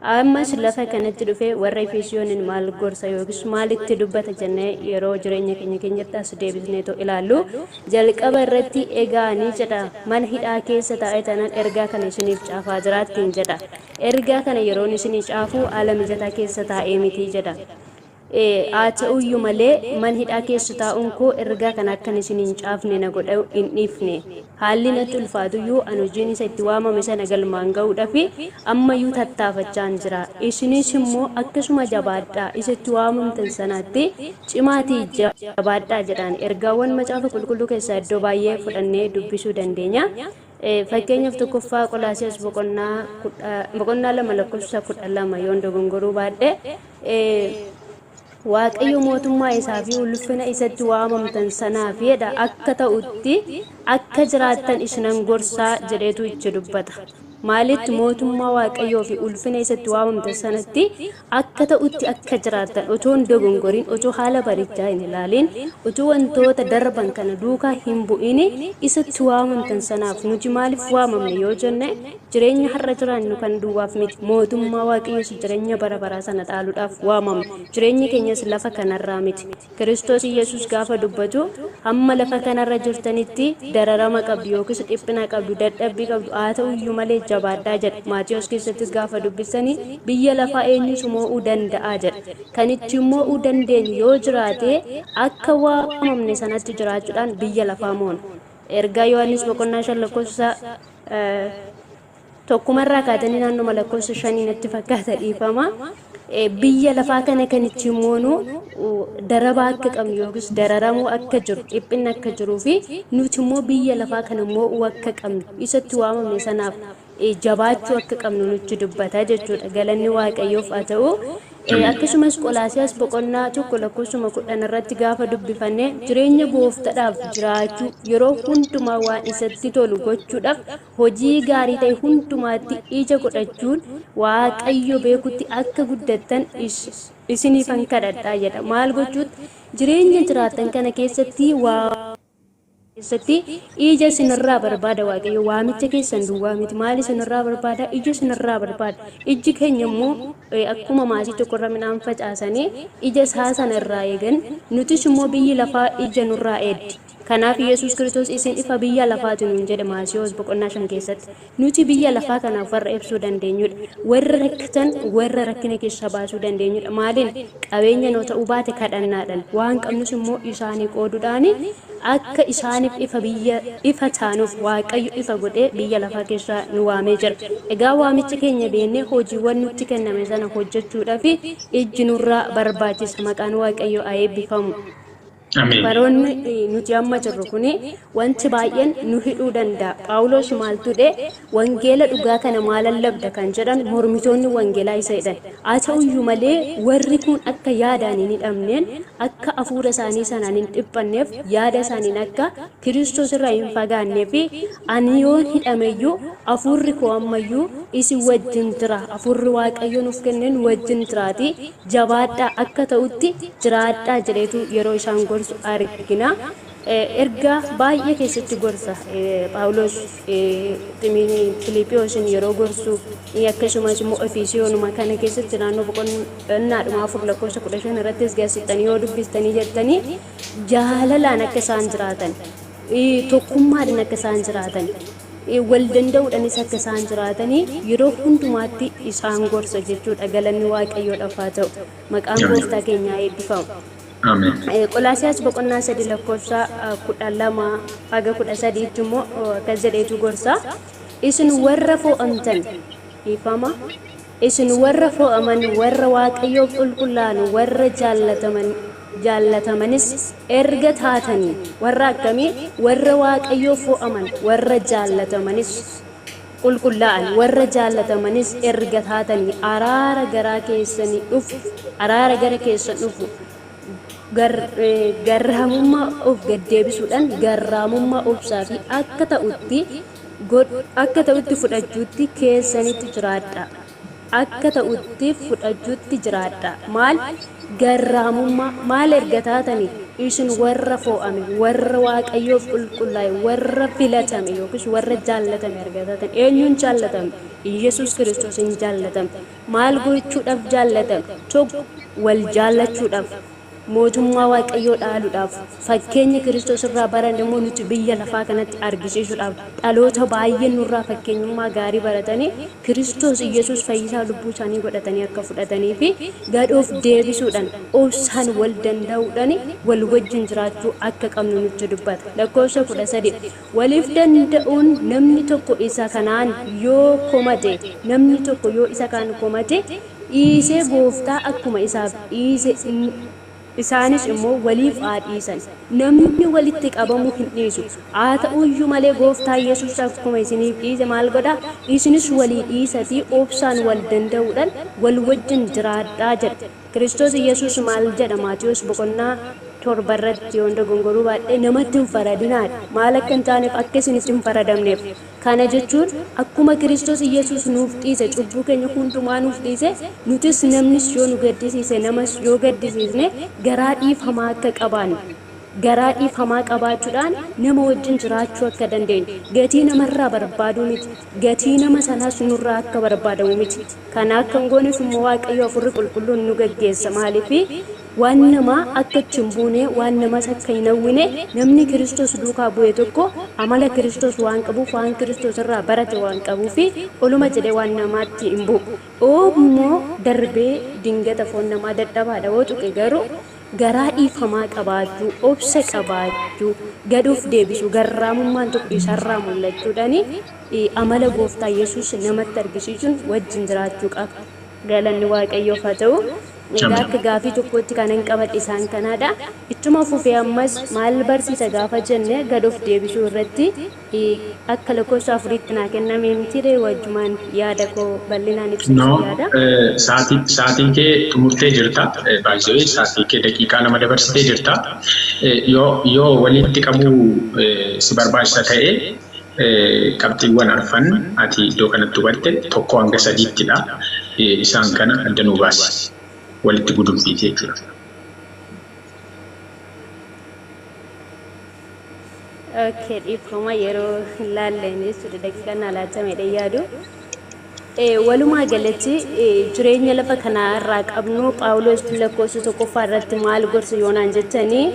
ammas lafa kanatti dhufee warra Efesooniin maal gorsa yookiis maalitti dubbata jennee yeroo jireenya keenyatti as deebisnee ilaallu jalqaba irratti egaa ni jedha mana hidhaa keessa taa'ee tanan ergaa kana isiniif caafaa jiraattiin jedha ergaa kana yeroon isinii caafuu haala mijataa keessa taa'ee miti jedha haa ta'uyyuu malee mana hidhaa keessa taa'uun koo ergaa kana akkan isiniin caafne na godha hin dhiifne haalli natti ulfaatuyyuu an hojiin isa itti waamame sana galmaan ga'uudhaaf ammayyuu tattaafachaan jira isinis immoo akkasuma jabaadhaa isa itti waamamtan sanaatti cimaatii jabaadhaa jedhaan ergaawwan macaafa qulqulluu keessaa iddoo baay'ee fudhannee dubbisuu dandeenya. Fakkeenyaaf tokkoffaa Qolaasiyaas boqonnaa 2:12 yoon dogongoruu baadhe waaqayyo mootummaa isaa fi ulfina isatti waamamtan sanaaf jedha akka ta'utti akka jiraattan isinan gorsaa jedheetu itti dubbata. Maalitti mootummaa waaqayyoo fi ulfina isatti waamamtan sanatti akka ta'utti akka jiraattan otoo hin dogongoriin otoo haala barichaa hin ilaalin otoo wantoota darban kana duukaa hin bu'in isatti waamamtan sanaaf nuti maaliif waamamne yoo jenne jireenya har'a jiraannu kan duwwaaf miti mootummaa waaqayyoos jireenya bara baraa sana dhaaluudhaaf waamamne jireenya keenyas lafa kanarraa miti Kiristoos Yesuus gaafa dubbatu hamma lafa kanarra jirtanitti dararama qabdu yookiis dhiphina qabdu dadhabbii qabdu haa ta'uyyuu malee jabaadhaa jedha Maatiyos keessattis gaafa dubbisanii biyya lafaa eenyus mo'uu danda'a jedha kan itti mo'uu dandeenyu yoo jiraate akka waamamne sanatti jiraachuudhaan biyya lafaa moona ergaa Yohaannis boqonnaa 5 lakkoofsa tokkummarraa kaatanii naannoo lakkoofsa 5 natti fakkaata dhiifama biyya lafaa kana kan itti moonu daraba akka qabnu yookiis dararamuu akka jiru dhiphinni akka jiruu fi nuti immoo biyya lafaa kana mo'uu akka qabnu isatti waamamne sanaaf jabaachuu akka qabnu nutti dubbata jechuudha galanni waaqayyoof haa ta'u akkasumas Qolaasiyaas boqonnaa 1:10 irratti gaafa dubbifanne jireenya gooftaadhaaf jiraachuu yeroo hundumaa waan isatti tolu gochuudhaaf hojii gaarii ta'e hundumaatti ija godhachuun waaqayyo beekutti akka guddattan isiniifan kadhadhaa jedha maal gochuutti jireenya jiraattan kana keessatti keessatti ija sinirraa barbaada waaqayyo waamicha keessan duwwaa miti maali sinirraa barbaada ija sinirraa barbaada iji keenya immoo akkuma maasii tokkorra midhaan facaasanii ija isaa sanarraa eegan nutis immoo biyyi lafaa ija nurraa eeddi kanaaf Yesuus Kiristoos isin ifa biyya lafaati nuun jedhe Maatiyos boqonnaa 5 keessatti nuti biyya lafaa kanaaf warra ibsuu dandeenyudha warra rakkatan warra rakkina keessa baasuu dandeenyudha maaliin qabeenya noo ta'uu baate kadhannaadhaan waan qabnus immoo isaanii qooduudhaan akka isaaniif ifa taanuuf waaqayyo ifa godhee biyya lafaa keessaa nu waamee jira egaa waamicha keenya beennee hojiiwwan nutti kenname sana hojjechuudhaaf iji nurraa barbaachisa maqaan waaqayyo haa eebbifamu. Baroonni nuti amma jirru kuni wanti baay'een nu hidhuu danda'a. Phaawulos maaltu dhe wangeela dhugaa kana maal lallabda kan jedhan mormitoonni wangeelaa isa jedhan. Haa ta'uyyuu malee warri kun akka yaadaan hin hidhamneen akka hafuura isaanii sanaan hin dhiphanneef yaada isaaniin akka Kiristoos irraa hin fagaannee fi ani yoon hidhameyyuu hafuurri koo ammayyuu isin wajjin jira. Hafuurri waaqayyo nuuf kenneen wajjin jiraati. Jabaadhaa akka ta'utti jiraadhaa jedheetu yeroo isaan gorsu argina. Erga baay'ee keessatti gorsa Phaawulos Filiphiyoosin yeroo gorsu akkasumas immoo Efesoonuma kana keessatti naannoo boqonnaadhuma 4:15 irrattis geessitanii yoo dubbistanii jettanii jaalalaan akka isaan jiraatan tokkummaadhaan akka isaan jiraatan wal danda'uudhaanis akka isaan jiraatanii yeroo hundumaatti isaan gorsa jechuudha. Galanni waaqayyoodhaaf haa ta'u maqaan gooftaa keenyaa eebbifamu. Amen. Qolaasiyaas boqonnaa 3 lakkoofsa 12-13 immoo akkas jedheetu gorsa isin warra fo'amtan ifama isin warra fo'aman warra waaqayyoo qulqullaa'an warra jaallatamanis erga taatanii warra akkamii warra waaqayyoo fo'aman warra jaallatamanis qulqullaa'an warra jaallatamanis erga taatanii araara gara keessan dhufu garraamummaa of gaddeebisuudhaan garraamummaa obsaa fi akka ta'utti fudhachuutti keessanitti jiraadha. Akka ta'utti fudhachuutti jiraadha. Maal garraamummaa maal erga taatanii isin warra fo'ame warra waaqayyoof qulqullaa'e warra filatame yookiis warra jaallatame argatatan eenyuun jaallatame Yesuus Kiristoos hin jaallatame maal gochuudhaaf jaallatame tokko wal jaallachuudhaaf mootummaa waaqayyoo dhaaluudhaaf fakkeenya Kiristoos irraa baran immoo nuti biyya lafaa kanatti argisiisuudhaaf dhaloota baay'ee nurraa fakkeenyummaa gaarii baratanii Kiristoos Yesuus fayyisaa lubbuu isaanii godhatanii akka fudhatanii fi gadhoof deebisuudhaan obsaan wal danda'uudhaan wal wajjin jiraachuu akka qabnu nutti dubbata. Lakkoofsa 13 waliif danda'uun namni tokko isa kanaan yoo komate namni tokko yoo isa kaan komate dhiisee gooftaa akkuma isaaf dhiise isaanis immoo waliif dhiisan namni walitti qabamu hin dhiisu haa ta'uyyuu malee gooftaa Yesuus akkuma isiniif dhiise maal godha isinis walii dhiisatii obsaan wal danda'uudhaan wal wajjin jiraadhaa jedha Kiristoos Yesuus maal jedha Maatiyos boqonnaa 7 irratti yoo dogongoruu baadhee namatti hin faradinaadha maal akka hin taaneef akka isinitti hin faradamneef kana jechuun akkuma Kiristoos Yesuus nuuf dhiise cubbuu keenya hundumaa nuuf dhiise nutis namnis yoo nu gaddisiise namas yoo gaddisiisne garaa dhiifamaa akka qabaannu garaa dhiifamaa qabaachuudhaan nama wajjin jiraachuu akka dandeenyu gatii namarraa barbaaduu miti gatii nama sanaas nurraa akka barbaadamu miti kana akka hin gooneef immoo waaqayyo Hafuurri Qulqulluun nu gaggeessa maaliif waan nama akka chimbuune waan namas akka hin hawwine namni Kiristoos duukaa bu'e tokko amala Kiristoos waan qabuuf waan Kiristoos irraa barate waan qabuuf oluma jedhee waan namaatti hin bu'u immoo darbee dingata foon namaa dadhabaadha yoo tuqe garuu garaa dhiifamaa qabaachuu obsa qabaachuu gadhoof deebisuu garraamummaan tokko isarraa mul'achuudhaan amala gooftaa Yesuus namatti argisiisuun wajjin jiraachuu qaba. Galanni Waaqayyoof haa ta'u. Akka gaafii tokkotti kan hin qabadhe isaan kanaadha. Ittuma fufee ammas maal barsiisa gaafa jenne gadhoof deebisuu irratti akka lakkoofsa 4tti naa kenname miti wajjumaan yaada koo bal'inaan ibsuu yaada. Sa'aatiin kee xumurtee jirta. Baay'ee sa'aatii kee daqiiqaa 2 dabarsitee jirta. Yoo walitti qabuu si barbaachisa ta'e qabxiiwwan arfan ati iddoo kanatti hubatte 1 hanga 3ttidha. Isaan kana adda nuu baasi. Walitti gudunfiiti jechuudha. Okay, dhiifama yeroo ilaallenis daqiiqaa na laatamedha yaadu. Walumaa galatti jireenya lafa kanaa irraa qabnu Phaawulos lakkoofsa 1 irratti maal gorsa yoonaan jettanii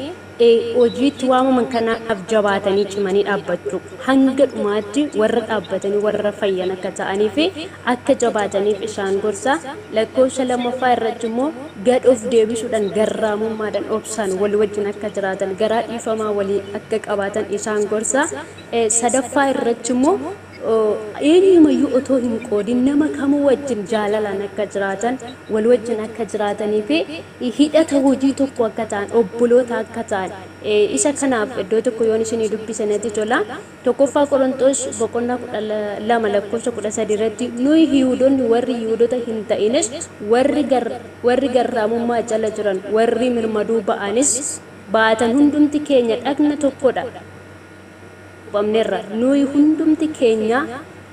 hojiitti waamaman kanaaf jabaatanii cimanii dhaabbachuu hanga dhumaatti warra dhaabbatanii warra fayyan akka ta'anii fi akka jabaataniif isaan gorsa. Lakkoofsa 2 irratti immoo gadhoof deebisuudhaan garraamummaadhaan obsaan wal wajjin akka jiraatan garaa dhiifamaa walii akka qabaatan isaan gorsa. 3 irratti immoo eenyumayyuu otoo hin qoodin nama kamuu wajjin jaalalaan akka jiraatan wal wajjin akka jiraatanii fi hidhata hojii tokko akka ta'an obboloota akka ta'an isa kanaaf iddoo tokko yoon isinii dubbisanitti tola. 1 Qorontos boqonnaa 2 lakkoofsa 13 irratti nuyi Yihuudoonni warri Yihuudota hin ta'inis warri garraamummaa jala jiran warri mirmaduu ba'anis baatan hundumti keenya dhagna tokkodha. Nuyi hundumti keenya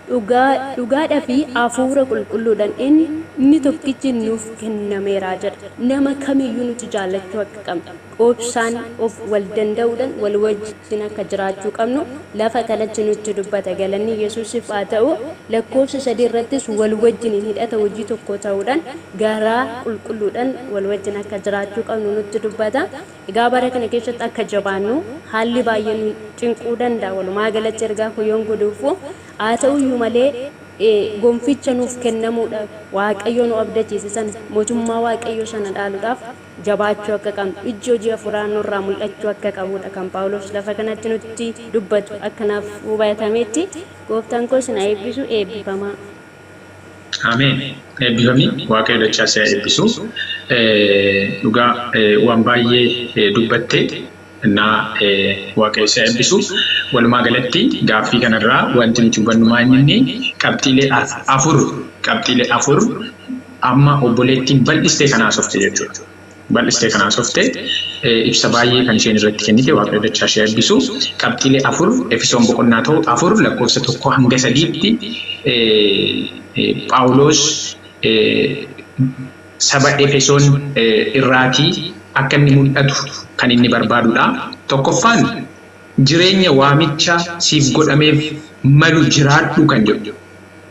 dhugaadhaa fi hafuura qulqulluudhaan inni tokkichi nuuf kennameera jedha. Nama kamiyyuu nuti jaallachuu akka qabnu obsaan of wal danda'uudhaan wal wajjin akka jiraachuu qabnu lafa kanatti nutti dubbata. Galanni Yesuusiif haa ta'u. Lakkoofsa 3 irrattis wal wajjin hidhata hojii tokko ta'uudhaan garaa qulqulluudhaan wal wajjin akka jiraachuu qabnu nutti dubbata. Egaa bara kana keessatti akka jabaannu haalli baay'een cinquu danda'a. Walumaa galatti ergaa kuyyoon guduufu haa ta'uyyuu malee gonficha nuuf kennamuudhaaf Waaqayyo nu abdachiisan mootummaa Waaqayyo sana dhaaluudhaaf jabaachuu akka qabnu ijji hojii hafuuraa nurraa mul'achuu akka qabudha kan Phaawulos lafa kanatti nutti dubbatu akkanaaf hubatametti gooftaan koo isin eebbisu eebbifamaa. Ameen. Eebbifamii Waaqayyo dachaa si eebbisu. Dhugaa waan baay'ee dubbatte. Naa Waaqayyo si eebbisu. Walumaa galatti gaaffii kanarraa wanti nuti hubannu maal qabxiilee 4 amma obboleettiin bal'istee kanaa softe jechuudha. Bal'istee kanaa softe ibsa baay'ee kan isheen irratti kennite Waaqayyo dachaa si eebbisu. Qabxiilee 4 Efesoon boqonnaa 4 lakkoofsa 1 hanga 3tti Phaawulos saba Efesoon irraatii akka inni mul'atu kan inni barbaadudha. Tokkoffaan jireenya waamicha siif godhameef malu jiraadhu kan jedhu.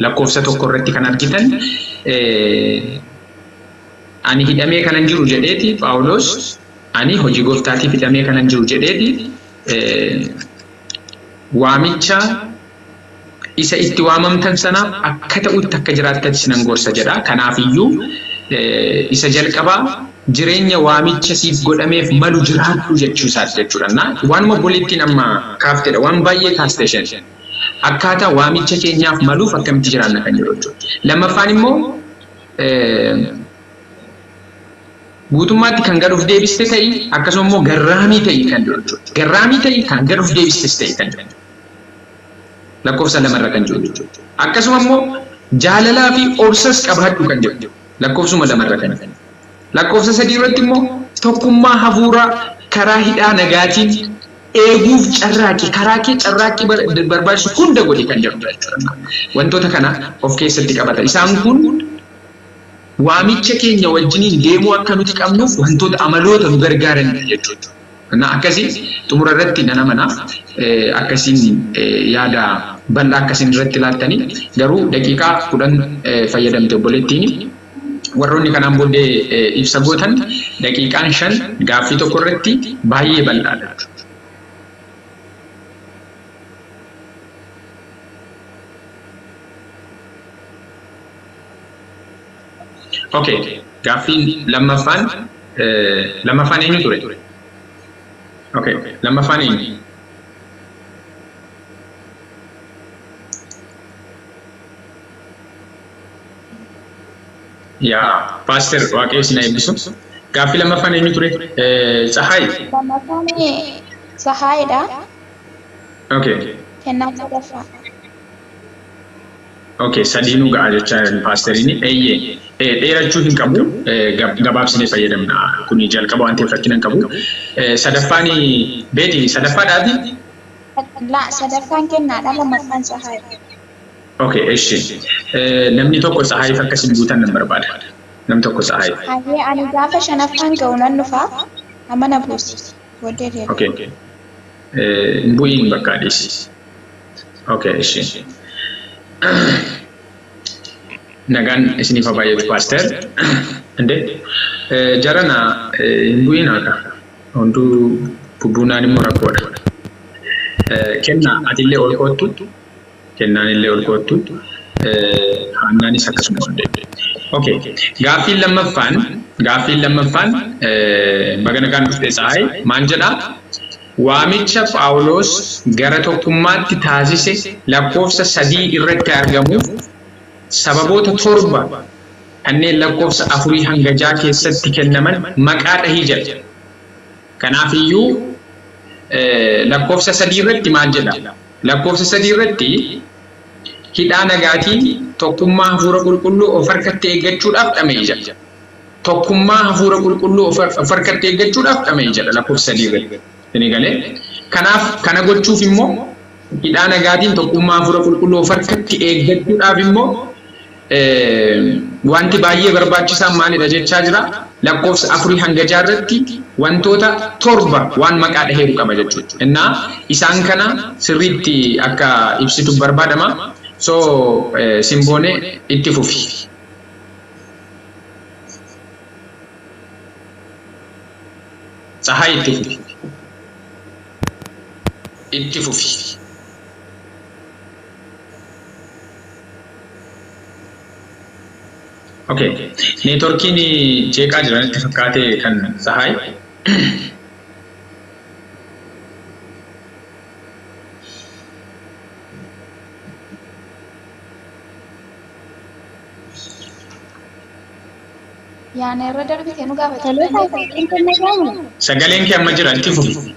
Lakkoofsa tokko irratti kan argitan ani hidhamee kanan jiru jedheeti Phaawulos ani hojii gooftaatiif hidhamee kanan jiru jedheeti waamicha isa itti waamamtan sana akka ta'utti akka jiraattattis nan gorsa jedha. Kanaafiyyuu isa jalqabaa jireenya waamicha siif godhameef malu jiraadhu jechuusaati jechuudha. Waanuma boleettiin amma kaaftedha waan baay'ee kaasteshan akkaataa waamicha keenyaaf maluuf akkamitti jiraanna kan jedhu jechuudha. Lammaffaan immoo guutummaatti kan gaduuf deebiste ta'ii akkasuma immoo garraamii ta'ii kan jedhu jechuudha. Garraamii ta'ii kan gaduuf deebistes ta'ii kan jedhu. Lakkoofsa lamarra kan jiru jechuudha. Akkasuma immoo jaalalaa fi obsas qabaadhu kan jedhu lakkoofsuma lamarra kan jiru. Lakkoofsa sadii irratti immoo tokkummaa hafuuraa karaa hidhaa nagaatiin eeguuf carraaqi karaa kee carraaqi barbaachisu hunda godhi kan jedhu jechuudha. Wantoota kana of keessatti qabata. Isaan kun waamicha keenya wajjiniin deemuu akka nuti qabnuuf wantoota amaloota nu gargaaran jechuudha. Akkasii xumura irratti nana mana akkasiin yaada bal'aa akkasiin irratti ilaaltanii garuu daqiiqaa 10 fayyadamte obboleettiin warroonni kanaan booddee ibsa gootan daqiiqaan 5 gaaffii tokko irratti baay'ee bal'aadha. Okay, gaaffii lammaffaan eenyu ture? Okay, lammaffaan eenyu? Yaa Pastor Waaqayyo isin eebbisu. Gaaffii lammaffaan eenyu ture? Tsahaay. Lammaffaan Tsahaayidha. Okay. Kennaa sadaffaa. Okay, sadiinuu ga'a jecha paasteriin eeyyee dheerachuu hin qabu gabaabsinee fayyadamna kuni jalqaba waan ta'eef rakkina hin qabu. Sadaffaan beeti sadaffaadhaati? Sadaffaan kennaadha lammaffaan Tsahaay. Okay, eshi namni tokko Tsahaayiif akkasiin guutan nan barbaada. Namni tokko Tsahaay. Hayyee ani gaafa shanaffaan ga'u nan dhufaa amana buusi. Waddee Okay. Bu'iin bakka dhiisi. Okay, eshi. Nagaan isiniif baay'ee Pastor. Inde jarana bu'iin akka hunduu bubbuunaan immoo rakkoodha. Kenna atillee ol koottu kennaan illee ol koottu haannaanis akkasuma ol deebi'e. Okay, gaaffiin lammaffaan bagana kan dhufte Tsahaay maal jedhaa? Waamicha Phaawulos gara tokkummaatti taasise lakkoofsa 3 irratti argamuuf sababoota 7 kanneen lakkoofsa 4 hanga 6 keessatti kennaman maqaa dhahii jedha. Kanaafiyyuu lakkoofsa 3 irratti maal jedha? Lakkoofsa 3 irratti hidhaa nagaatiin tokkummaa hafuura qulqulluu of harkatti eeggachuudhaaf dhama'ee jedha. Tokkummaa hafuura qulqulluu of harkatti eeggachuudhaaf dhama'ee jedha lakkoofsa 3 irratti. Galee kanaaf kana gochuuf immoo hidhaa nagaatiin tokkummaa hafuura qulqulluu of harkatti eeggachuudhaaf immoo wanti baay'ee barbaachisaan maalidha jechaa jira. Lakkoofsa 4 hanga 6 irratti wantoota 7 waan maqaa dhaheeru qaba jechuudha. Innaa isaan kana sirriitti akka ibsitu barbaadama. So simboonee itti fufi. Tsahaay itti fufi. Itti fufi. Okay, networkiin jeeqaa jiran itti fakkaate kan Tsahaay. Yaana irra darbitee nu gaafate. Sagaleen kee amma jira itti fufi.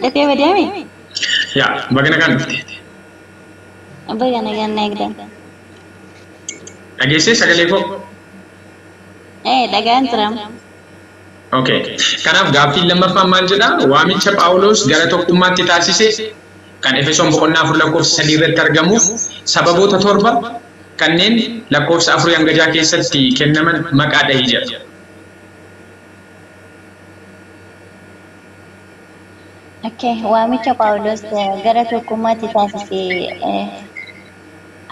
Dhaqee badeeme? Yaa bagana kan dhufte. Bagana kan eegdan. Dhageessee sagalee koo? Dhagaan turam. Okay. Kanaaf gaaffiin lammaffaan maal jedhaa? Waamicha Phaawulos gara tokkummaatti taasise kan Efesoon boqonnaa 4 lakkoofsa 3 irratti argamuuf sababoota 7 kanneen lakkoofsa 4 hanga 6 keessatti kennaman maqaa dhahii jedha. Okay, waamicha Phaawulos gara tokkummaatti taasisee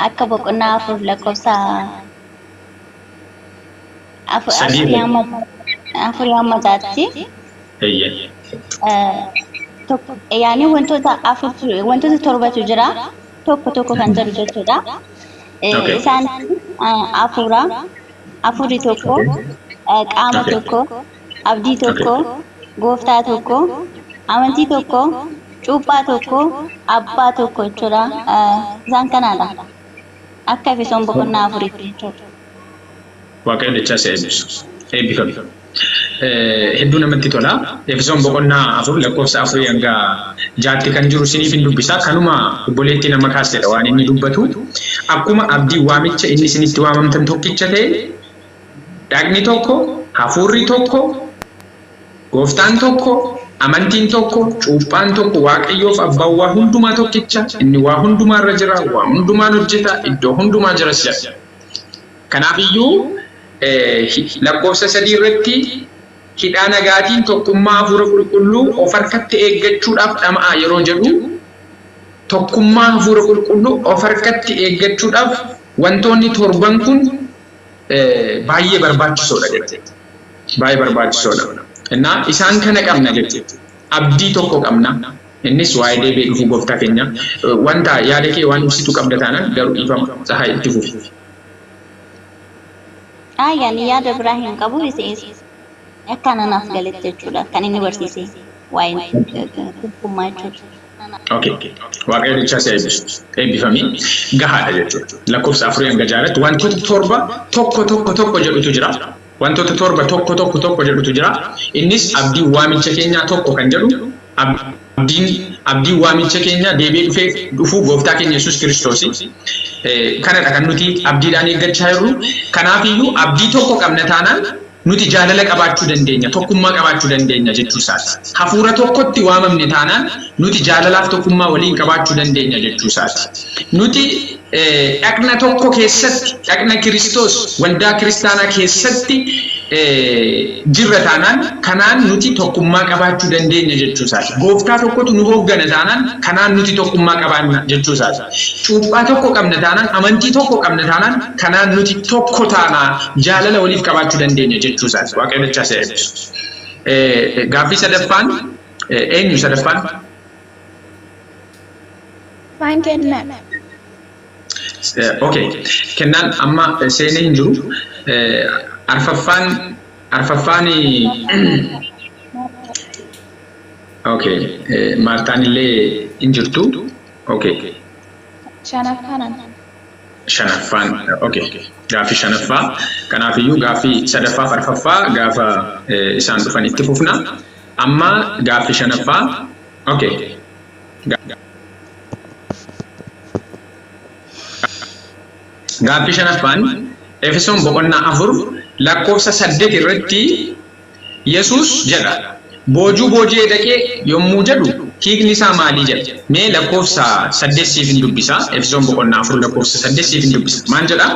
akka boqonnaa afur lakkoofsa Sadii. afurii hammataatti Eeyyee. yaani wantoota torbatu jira tokko kan jiru jechuudha. Isaan afurii tokko, qaama tokko, abdii tokko, gooftaa tokko, amantii tokko, cuuphaa tokko, abbaa tokko jechuudha. Isaan kanaadha. Akka Efesoon boqonnaa afuriitti jechuudha. Waaqayyo dachaa si eebbisu. Eebbifame. Hedduu namatti tola. Efesoon boqonnaa afur lakkoofsa afurii hanga jaatti kan jiru siniif hin dubbisaa. Kanuma obboleettii nama kaasedha waan inni dubbatu. Akkuma abdii waamicha inni isinitti waamamtan tokkicha ta'e dhagni tokko, hafuurri tokko, gooftaan tokko, amantiin tokko, cuuphaan tokko, Waaqayyoof abbaan waa hundumaa tokkicha, inni waa hundumaa irra jira, waa hundumaan hojjeta, iddoo hundumaa jiras jedha. Kanaaf iyyuu lakkoofsa 3 irratti hidhaa nagaatiin tokkummaa hafuura qulqulluu of harkatti eeggachuudhaaf dhama'aa yeroo jedhu tokkummaa hafuura qulqulluu of harkatti eeggachuudhaaf wantoonni torban kun baay'ee barbaachisoodha jechuudha. Baay'ee barbaachisoodha. Innaa isaan kana qabna jechuudha. Abdii tokko qabna. Innis waa'ee deebi'ee dhufuu gooftaa keenya wanta yaada kee waan ibsitu qabda taanaan garuu dhiifama sahaa itti fufi. Yani yaada biraa hin qabu isee akkana naaf galette jechuudha. Kan inni barsiise waa'ee tokkummaa jechuudha. Okay. Waaqayyo dachaa si eebbisu. Eebbifamii gahaadha jechuudha. Lakkoofsa afurii hanga jaarratti wantoota torba tokko jedhutu jira. Wantoota torba tokko jedhutu jira. Innis abdii waamicha keenyaa tokko kan jedhu abdii waamicha keenyaa deebi'ee dhufuu gooftaa keenya Yesuus Kiristoosi. Kanadha kan nuti abdiidhaan eeggachaa jirru. Kanaafiyyuu abdii tokko qabna taanaan nuti jaalala qabaachuu dandeenya, tokkummaa qabaachuu dandeenya jechuu isaati. Hafuura tokkotti waamamne taanaan nuti jaalalaaf tokkummaa waliin qabaachuu dandeenya jechuu isaati. Nuti dhaqna tokko keessatti, dhaqna Kiristoos waldaa kiristaanaa keessatti jirra taanaan kanaan nuti tokkummaa qabaachuu dandeenya jechuu isaati. Gooftaa tokkotu nu hooggana taanaan kanaan nuti tokkummaa qabaanna jechuu isaati. Cuuphaa tokko qabna taanaan, amantii tokko qabna taanaan kanaan nuti tokko taanaa jaalala waliif qabaachuu dandeenya jechuu isaati. Waaqayyo dachaa si eebbisu. Gaaffii sadaffaan eenyu sadaffaan? Waan kennan. Okay. Kennaan amma seenee hin jiru. Arfaffaan okay. Maartaan illee hin jirtu. Okay. Shanaffaan okay. Gaaffii shanaffaa. Kanaafiyyuu gaaffii sadaffaa arfaffaa gaafa isaan dhufan itti fufna. Amma gaaffii shanaffaa okay. Gaaffii shanaffaan Efesoon boqonnaa 4 lakkoofsa 8 irratti Yesuus jedha. Boojuu boojee dhaqee yommuu jedhu hiikni isaa maalii jedha? Mee lakkoofsa 8 siif hin dubbisa. Efesoon boqonnaa 4 lakkoofsa 8 siif hin dubbisa. Maal jedha?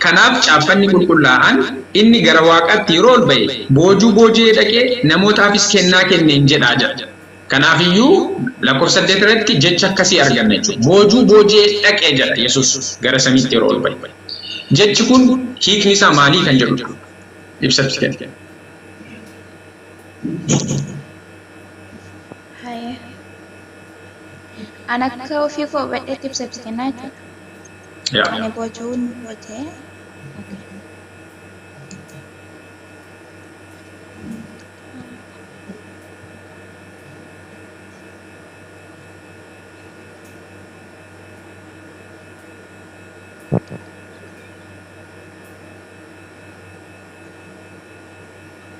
Kanaaf caaffanni qulqullaa'aan inni gara Waaqaatti yeroo ol ba'e boojuu boojee dhaqee namootaafis kennaa kenneen jedhaa jedha. Kanaafiyyuu lakkoofsa 8 irratti jecha akkasii arganna jechuudha. Boojuu boojee dhaqee jedha Yesuus gara samiitti yeroo ol ba'e. Jechi kun hiikni isaa maalii kan jedhudha? Ibsatti kenna. Ana akka ofii koo badheetti ibsatti kennaa jechuudha. Ani bojuun boojee.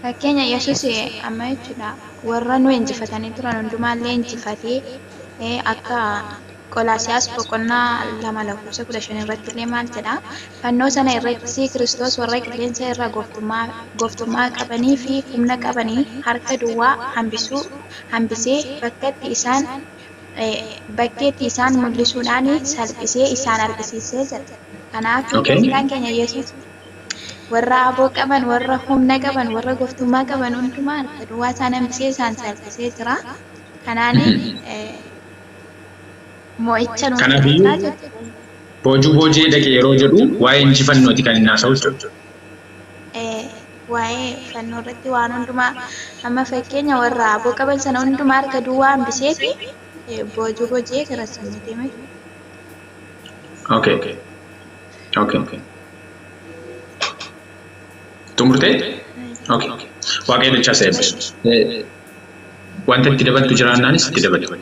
Fakkeenya Yesuus amma jechuudha warra nu injifatanii turan hundumaallee injifatee akka Qolaasiyaas boqonnaa 2:15 irratti illee maal jedha fannoo sana irratti Kiristoos warra qilleensa irraa gooftummaa qabanii fi humna qabanii harka duwwaa hambisee bakkeetti isaan mul'isuudhaan salphisee isaan argisiisee jira. Kanaaf gooftaan keenya Yesuus warra aboo qaban, warra humna qaban, warra gooftummaa qaban hundumaa harka duwwaa isaan hambisee isaan salphisee jira. Kanaani mo'icha nuuf Kanaafiyyuu kenna jechuudha. boojuu boojee dhaqee yeroo jedhu waa'ee injifannooti kan inni haasa'u jechuudha. Waa'ee fannoo irratti waan hundumaa amma fakkeenya warra aboo qaban sana hundumaa harka duwwaa hambiseeti boojuu boojee gara sana deeme. Okay. Tumurtee? Okay. Waaqayyo dachaa isa eebbisu. Wanta itti dabaltu jiraannaanis itti dabaltu.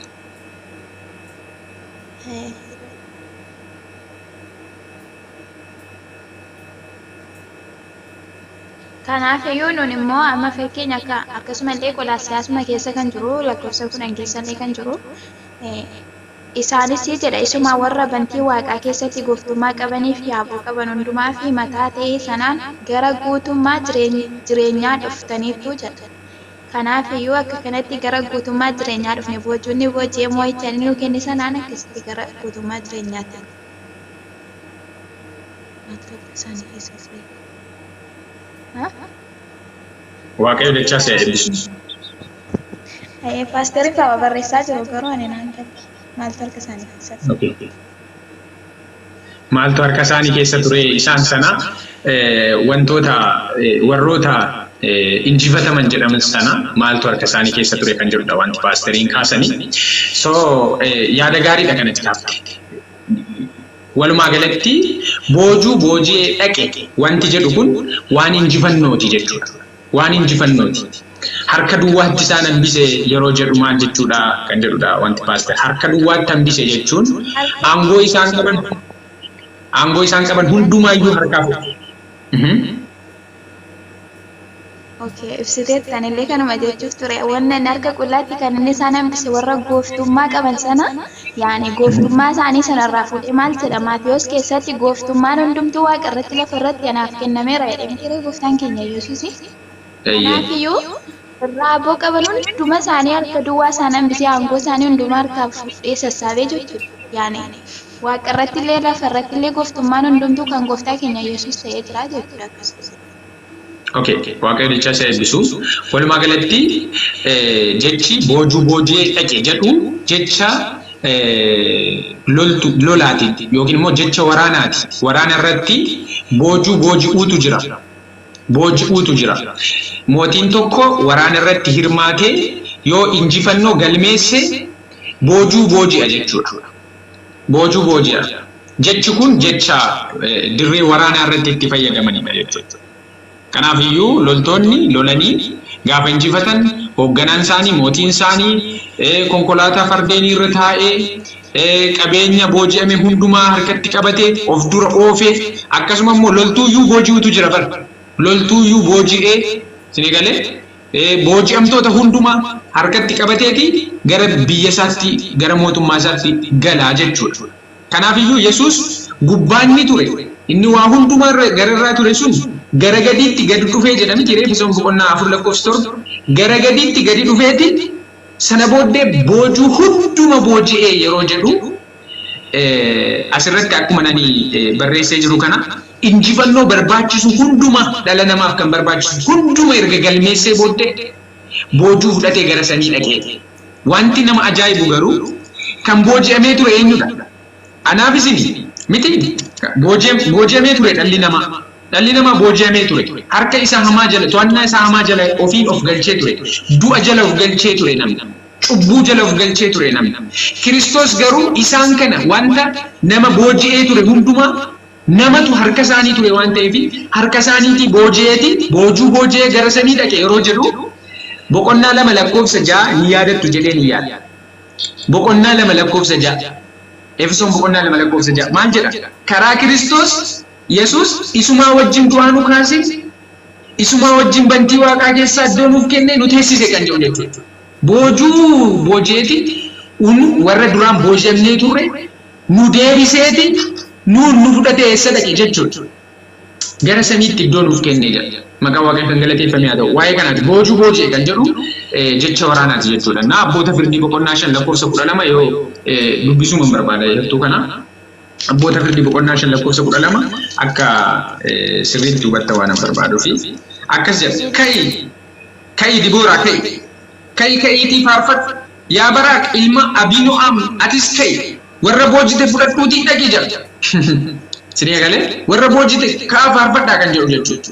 Kanaafiyyuu nun immoo amma fakkeenya akkasumallee Qolaasiyaasuma keessa kan jiru lakkoofsa 10 keessallee kan jiru isaanis jedha isuma warra bantii waaqaa keessatti gooftummaa qabanii fi aboo qaban hundumaa fi mataa ta'ee sanaan gara guutummaa jireenyaa dhuftaniitu jedha. Kanaafiyyuu akka kanatti gara guutummaa jireenyaa dhufne boojuunni boojee moo'icha inni nuu kenne sanaan akkasitti gara guutummaa jireenyaatti. Waaqayyo dachaa isa eebbisu. Paasterii fa'aa barreessaa jiru garuu ani naan galle maaltu harka isaanii keessatti. Maaltu harka isaanii keessa ture isaan sana wantoota warroota injifataman jedhaman sana maaltu harka isaanii keessa ture kan jedhudha wanti paasteriin kaasanii. So yaada gaariidha kanatti kaafte. Walumaa galatti boojuu boojee dhaqe wanti jedhu kun waan injifannooti jechuudha. Waan injifannooti. Harka duwwaatti isaan hambise yeroo jedhu maal jechuudha kan jedhudha wanti paaster. Harka duwwaatti hambise jechuun aangoo isaan qaban hundumaayyuu harkaa fuudhu. Okay, ibsiteetti anillee kanuma jechuuf ture. Wannan harka qullaatti kan inni isaan hambise warra gooftummaa qaban sana yaani gooftummaa isaanii sanarraa fuudhee maal jedha Maatiyos keessatti gooftummaan hundumtuu waaqa irratti lafa irratti anaaf kennameera jedhamee ture gooftaan keenya Yesuusi. Kanaafiyyuu irraa aboo qaban hunduma isaanii harka duwwaa isaan hambisee aangoo isaanii hundumaa harkaa fuudhee sassaabee jechuudha. Yaani waaqa irratti illee lafa irratti illee gooftummaan hundumtuu kan gooftaa keenya Yesuus ta'ee jira jechuudha akkasumas. Okay, waaqayyo dachaa isa eebbisu. Walumaa galatti jechi boojuu boojee dhaqe jedhu jecha lolaati yookiin immoo jecha waraanaati. Waraana irratti booji'uutu jira. Mootiin tokko waraana irratti hirmaatee yoo injifannoo galmeesse boojuu booji'a jechuudha. Boojuu booji'a. Jechi kun jecha dirree waraanaa irratti itti fayyadamanidha jechuudha. Kanaafiyyuu loltoonni lolanii gaafa injifatan hoogganaan isaanii mootiin isaanii konkolaataa fardeenii irra taa'ee qabeenya booji'ame hundumaa harkatti qabatee of dura oofee akkasuma immoo loltuuyyuu booji'utu jira bar loltuuyyuu booji'ee sinigalee booji'amtoota hundumaa harkatti qabateeti gara biyya isaatti gara mootummaa isaatti galaa jechuudha. Kanaafiyyuu Yesuus gubbaanni ture inni waa hundumaa gararraa ture sun gara gadiitti gadi dhufee jedhame jiree Efesoon boqonnaa 4:7 gara gadiitti gadi dhufeeti sana booddee boojuu hunduma booji'ee yeroo jedhu asirratti akkuma nani barreessee jiru kana injifannoo barbaachisu hunduma dhala namaaf kan barbaachisu hunduma erga galmeessee booddee boojuu fudhatee gara sanii dhaqee wanti nama ajaa'ibu garuu kan booji'amee ture eenyudha? Anaaf isin miti booji'amee ture dhalli namaa booji'amee ture harka isaa hamaa jala to'annaa isaa hamaa jala ofiin of galchee ture du'a jala of galchee ture namni cubbuu jala of galchee ture namni Kiristoos garuu isaan kana wanta nama booji'ee ture hundumaa namatu harka isaanii ture waan ta'eef harka isaaniitii booji'eeti boojuu booji'ee gara sanii dhaqe yeroo jedhu boqonnaa 2:6 ni yaadattu jedhee ni yaada boqonnaa 2:6 Efesoon boqonnaa 2:6 maal jedha karaa Kiristoos Yesuus isumaa wajjin du'aa nu kaase isumaa wajjin bantii waaqaa keessaa iddoo nuuf kenne nu teessise kan jedhu jechuudha. Boojuu booji'eeti warra duraan booji'amnee turre nu deebiseeti nu fudhatee eessa dhaqe jechuudha. Gara samiitti iddoo nuuf kenne jedha. Maqaa Waaqayyoo kan galateeffamee haa ta'u. Waa'ee kanaati boojuu booji'e kan jedhu jecha waraanaati jechuudha. Na abboota firdii boqonnaa 5:12 yoo dubbisuu man barbaada jettuu kana. Abboota firdii boqonnaa 5:12 akka sirriitti hubatta waan barbaaduu fi akkas jedha ka'i Dibooraa ka'iitii faarfadhu yaa Baraaq ilma Abiino'am atis ka'e warra boojite fudhadhuutii dhaqii jira. Sinii galee warra boojite kaa faarfadhaa kan jedhu jechuudha.